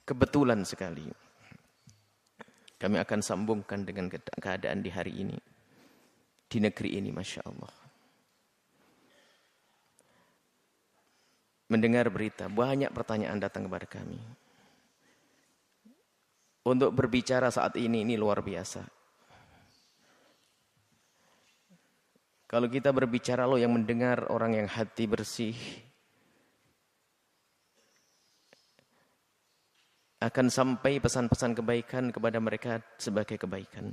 Kebetulan sekali kami akan sambungkan dengan keadaan di hari ini, di negeri ini, Masya Allah. Mendengar berita, banyak pertanyaan datang kepada kami. Untuk berbicara saat ini luar biasa. Kalau kita berbicara, yang mendengar orang yang hati bersih, akan sampai pesan-pesan kebaikan kepada mereka sebagai kebaikan.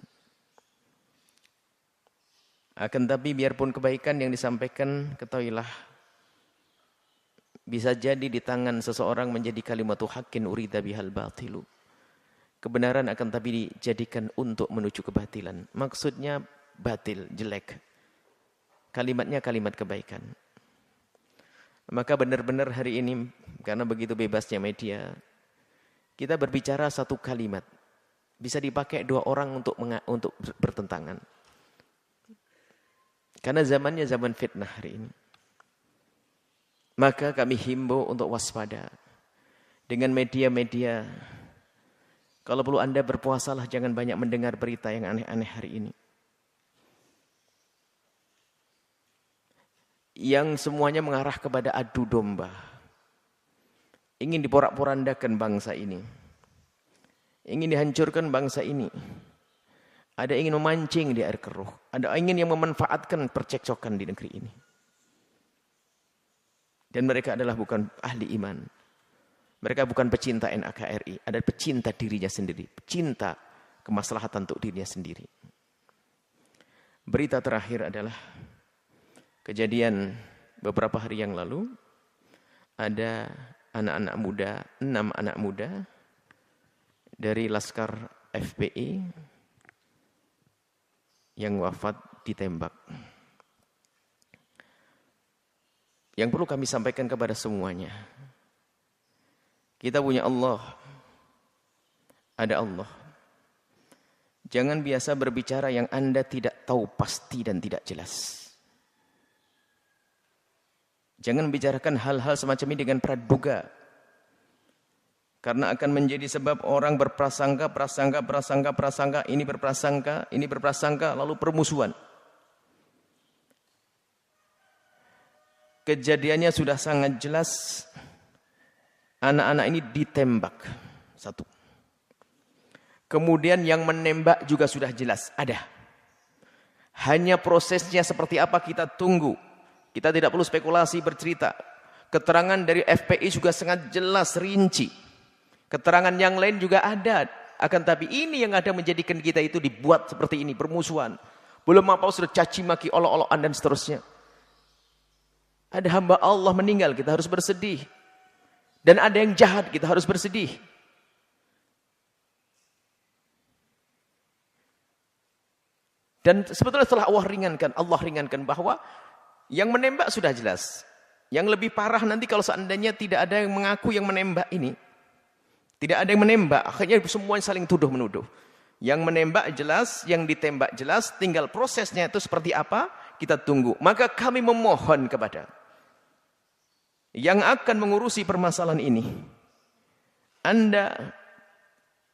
Akan tapi biarpun kebaikan yang disampaikan, ketahuilah, bisa jadi di tangan seseorang menjadi kalimatu haqqin urida bihal batilu. Kebenaran akan tapi dijadikan untuk menuju kebatilan. Maksudnya batil, jelek. Kalimatnya kalimat kebaikan. Maka benar-benar hari ini, karena begitu bebasnya media, kita berbicara satu kalimat. Bisa dipakai dua orang untuk bertentangan. Karena zamannya zaman fitnah hari ini. Maka kami himbau untuk waspada. Dengan media-media. Kalau perlu Anda berpuasalah, jangan banyak mendengar berita yang aneh-aneh hari ini. Yang semuanya mengarah kepada adu domba. Ingin diporak-porandakan bangsa ini. Ingin dihancurkan bangsa ini. Ada ingin memancing di air keruh. Ada ingin yang memanfaatkan percekcokan di negeri ini. Dan mereka adalah bukan ahli iman. Mereka bukan pecinta NKRI. Ada pecinta dirinya sendiri. Pecinta kemaslahatan untuk dirinya sendiri. Berita terakhir adalah kejadian beberapa hari yang lalu. Ada anak-anak muda, 6 anak muda dari Laskar FPI yang wafat ditembak. Yang perlu kami sampaikan kepada semuanya, kita punya Allah, ada Allah. Jangan biasa berbicara yang Anda tidak tahu pasti dan tidak jelas. Jangan bicarakan hal-hal semacam ini dengan praduga. Karena akan menjadi sebab orang berprasangka, ini berprasangka, lalu permusuhan. Kejadiannya sudah sangat jelas. Anak-anak ini ditembak. 1. Kemudian yang menembak juga sudah jelas. Ada. Hanya prosesnya seperti apa kita tunggu. Kita tidak perlu spekulasi bercerita. Keterangan dari FPI juga sangat jelas, rinci. Keterangan yang lain juga ada. Akan tapi ini yang ada menjadikan kita itu dibuat seperti ini. Permusuhan. Belum apa sudah caci maki, olok-olokan dan seterusnya. Ada hamba Allah meninggal, kita harus bersedih. Dan ada yang jahat, kita harus bersedih. Dan sebetulnya setelah Allah ringankan bahwa yang menembak sudah jelas. Yang lebih parah nanti kalau seandainya tidak ada yang mengaku yang menembak ini. Tidak ada yang menembak, akhirnya semuanya saling tuduh-menuduh. Yang menembak jelas, yang ditembak jelas, tinggal prosesnya itu seperti apa, kita tunggu. Maka kami memohon kepada yang akan mengurusi permasalahan ini, Anda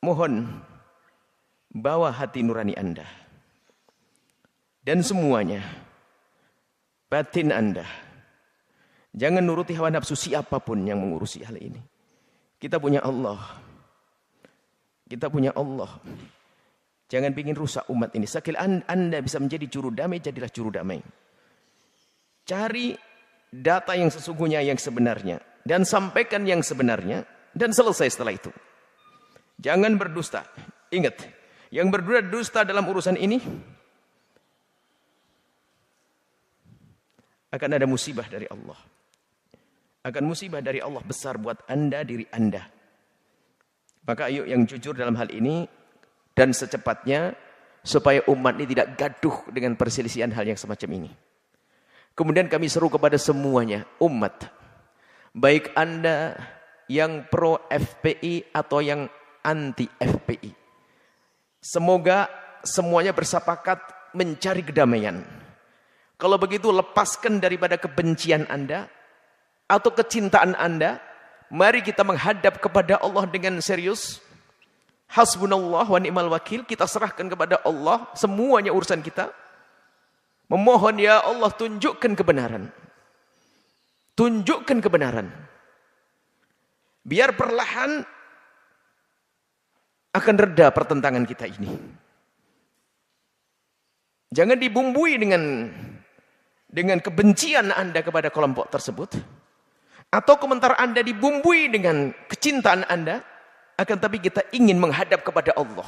mohon bawa hati nurani Anda dan semuanya batin Anda, jangan nuruti hawa nafsu siapapun yang mengurusi hal ini. Kita punya Allah, jangan ingin rusak umat ini. Sekali Anda bisa menjadi juru damai, jadilah juru damai. Cari data yang sesungguhnya, yang sebenarnya, dan sampaikan yang sebenarnya, dan selesai setelah itu. Jangan berdusta. Ingat, yang berdusta dalam urusan ini akan ada musibah dari Allah. Akan musibah dari Allah besar buat Anda, diri Anda. Maka ayo yang jujur dalam hal ini, dan secepatnya, supaya umat ini tidak gaduh dengan perselisihan hal yang semacam ini. Kemudian kami seru kepada semuanya, umat. Baik Anda yang pro FPI atau yang anti FPI. Semoga semuanya bersepakat mencari kedamaian. Kalau begitu lepaskan daripada kebencian Anda atau kecintaan Anda Mari kita menghadap kepada Allah dengan serius. Hasbunallah wa ni'mal wakil. Kita serahkan kepada Allah semuanya urusan kita. Memohon, ya Allah, tunjukkan kebenaran. Tunjukkan kebenaran. Biar perlahan akan reda pertentangan kita ini. Jangan dibumbui dengan kebencian Anda kepada kelompok tersebut. Atau komentar Anda dibumbui dengan kecintaan Anda. Akan tapi kita ingin menghadap kepada Allah.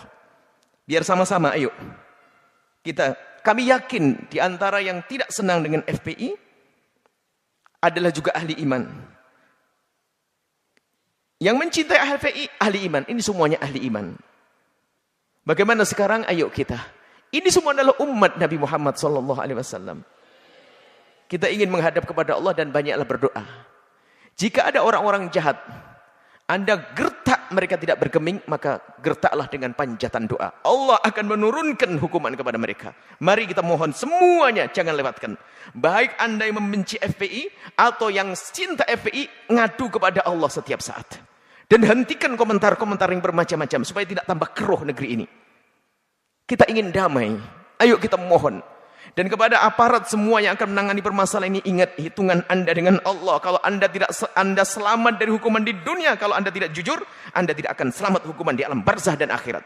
Biar sama-sama, ayo. Kami yakin di antara yang tidak senang dengan FPI adalah juga ahli iman. Yang mencintai FPI, ahli iman. Ini semuanya ahli iman. Bagaimana sekarang? Ayo kita. Ini semua adalah umat Nabi Muhammad SAW. Kita ingin menghadap kepada Allah dan banyaklah berdoa. Jika ada orang-orang jahat, Anda gertak mereka tidak bergeming, maka gertaklah dengan panjatan doa. Allah akan menurunkan hukuman kepada mereka. Mari kita mohon semuanya, jangan lewatkan. Baik Anda yang membenci FPI atau yang cinta FPI, ngadu kepada Allah setiap saat. Dan hentikan komentar-komentar yang bermacam-macam supaya tidak tambah keruh negeri ini. Kita ingin damai. Ayo kita mohon. Dan kepada aparat semua yang akan menangani permasalahan ini, ingat hitungan Anda dengan Allah. Kalau Anda selamat dari hukuman di dunia, kalau Anda tidak jujur, Anda tidak akan selamat hukuman di alam barzah dan akhirat.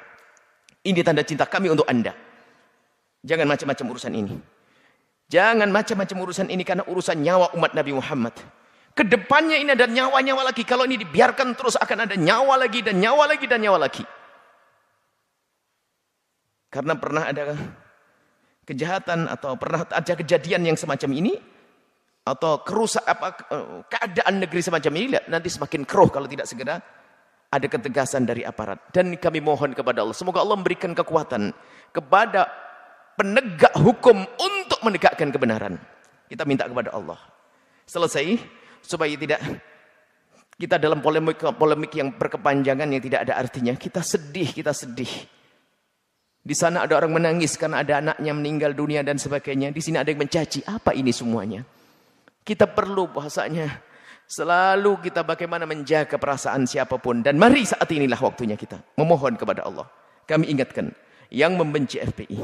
Ini tanda cinta kami untuk Anda. Jangan macam-macam urusan ini. Jangan macam-macam urusan ini karena urusan nyawa umat Nabi Muhammad. Kedepannya ini ada nyawa-nyawa lagi. Kalau ini dibiarkan terus akan ada nyawa lagi dan nyawa lagi dan nyawa lagi. Karena pernah ada kejahatan atau pernah ada kejadian yang semacam ini atau keadaan negeri semacam ini, nanti semakin keruh kalau tidak segera ada ketegasan dari aparat. Dan kami mohon kepada Allah, semoga Allah memberikan kekuatan kepada penegak hukum untuk menegakkan kebenaran. Kita minta kepada Allah. Selesai, supaya tidak kita dalam polemik yang berkepanjangan yang tidak ada artinya. Kita sedih. Di sana ada orang menangis karena ada anaknya meninggal dunia dan sebagainya. Di sini ada yang mencaci. Apa ini semuanya? Kita perlu bahasanya selalu kita bagaimana menjaga perasaan siapapun. Dan mari saat inilah waktunya kita memohon kepada Allah. Kami ingatkan, yang membenci FPI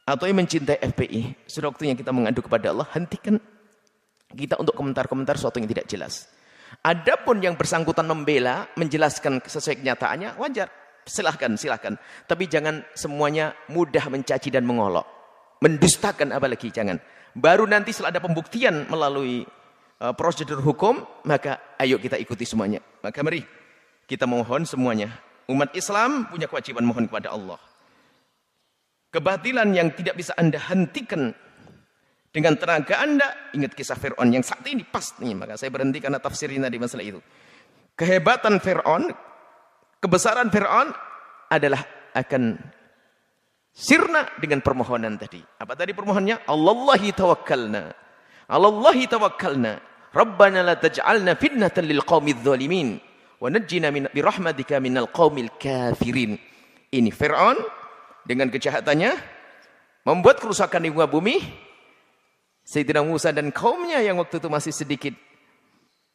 atau yang mencintai FPI, sudah waktunya kita mengadu kepada Allah. Hentikan kita untuk komentar-komentar sesuatu yang tidak jelas. Adapun yang bersangkutan membela, menjelaskan sesuai kenyataannya, wajar. Silahkan. Tapi jangan semuanya mudah mencaci dan mengolok. Mendustakan apalagi, jangan. Baru nanti setelah ada pembuktian melalui prosedur hukum, maka ayo kita ikuti semuanya. Maka mari kita mohon semuanya. Umat Islam punya kewajiban mohon kepada Allah. Kebatilan yang tidak bisa Anda hentikan dengan tenaga Anda, ingat kisah Fir'aun yang saat ini pas nih. Maka saya berhenti karena tafsirin tadi masalah itu. Kehebatan Fir'aun, kebesaran Fir'aun adalah akan sirna dengan permohonan tadi. Apa tadi permohonannya? Allahi tawakkalna. Rabbana la taj'alna fitnatan lil qaumidz zalimin wa najjina bi rahmatika minal qaumil kafirin. Ini Fir'aun dengan kejahatannya membuat kerusakan di muka bumi. Sayyidina Musa dan kaumnya yang waktu itu masih sedikit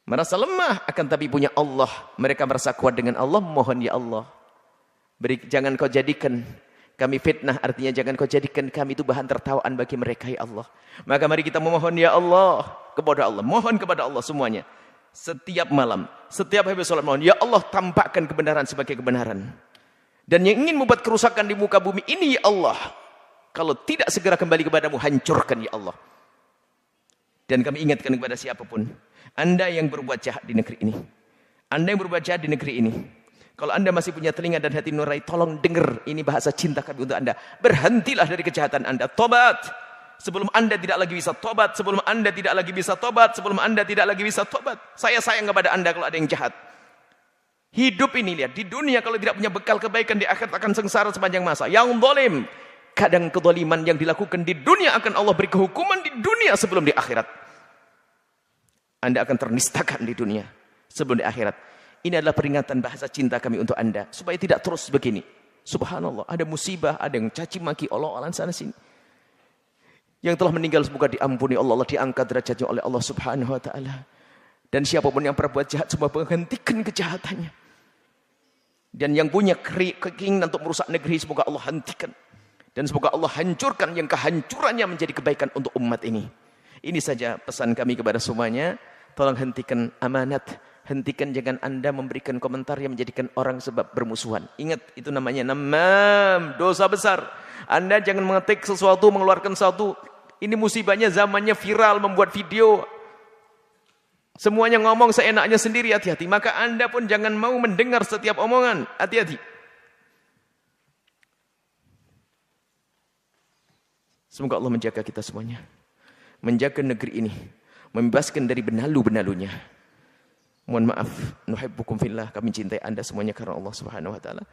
merasa lemah, akan tapi punya Allah. Mereka merasa kuat dengan Allah. Mohon ya Allah, jangan kau jadikan kami fitnah. Artinya jangan kau jadikan kami itu bahan tertawaan bagi mereka ya Allah. Maka mari kita memohon ya Allah kepada Allah. Mohon kepada Allah semuanya. Setiap malam, setiap habis sholat mohon, ya Allah tampakkan kebenaran sebagai kebenaran. Dan yang ingin membuat kerusakan di muka bumi ini ya Allah, kalau tidak segera kembali kepadamu, hancurkan ya Allah. Dan kami ingatkan kepada siapapun, Anda yang berbuat jahat di negeri ini, Anda yang berbuat jahat di negeri ini, kalau Anda masih punya telinga dan hati nurani, tolong dengar, ini bahasa cinta kami untuk Anda. Berhentilah dari kejahatan Anda, tobat. Sebelum Anda tidak lagi bisa tobat, sebelum Anda tidak lagi bisa tobat, sebelum Anda tidak lagi bisa tobat. Saya sayang kepada Anda kalau ada yang jahat. Hidup ini lihat, di dunia kalau tidak punya bekal kebaikan, di akhirat akan sengsara sepanjang masa. Yang zalim, kadang kezaliman yang dilakukan di dunia akan Allah beri kehukuman di dunia sebelum di akhirat. Anda akan ternistakan di dunia sebelum di akhirat. Ini adalah peringatan bahasa cinta kami untuk Anda, supaya tidak terus begini. Subhanallah, ada musibah, ada yang caci maki Allah sana sini. Yang telah meninggal semoga diampuni Allah, diangkat derajatnya oleh Allah Subhanahu wa taala. Dan siapapun yang berbuat jahat, semua menghentikan kejahatannya. Dan yang punya keinginan untuk merusak negeri, semoga Allah hentikan. Dan semoga Allah hancurkan yang kehancurannya menjadi kebaikan untuk umat ini. Ini saja pesan kami kepada semuanya. Tolong hentikan amanat. Hentikan, jangan Anda memberikan komentar yang menjadikan orang sebab bermusuhan. Ingat, itu namanya namam, dosa besar. Anda jangan mengetik sesuatu, mengeluarkan sesuatu. Ini musibahnya zamannya viral, membuat video. Semuanya ngomong seenaknya sendiri, hati-hati. Maka Anda pun jangan mau mendengar setiap omongan. Hati-hati. Semoga Allah menjaga kita semuanya. Menjaga negeri ini. Membebaskan dari benalu-benalunya. Mohon maaf. Nuhibbukum fillah. Kami cintai Anda semuanya karena Allah Subhanahu wa taala.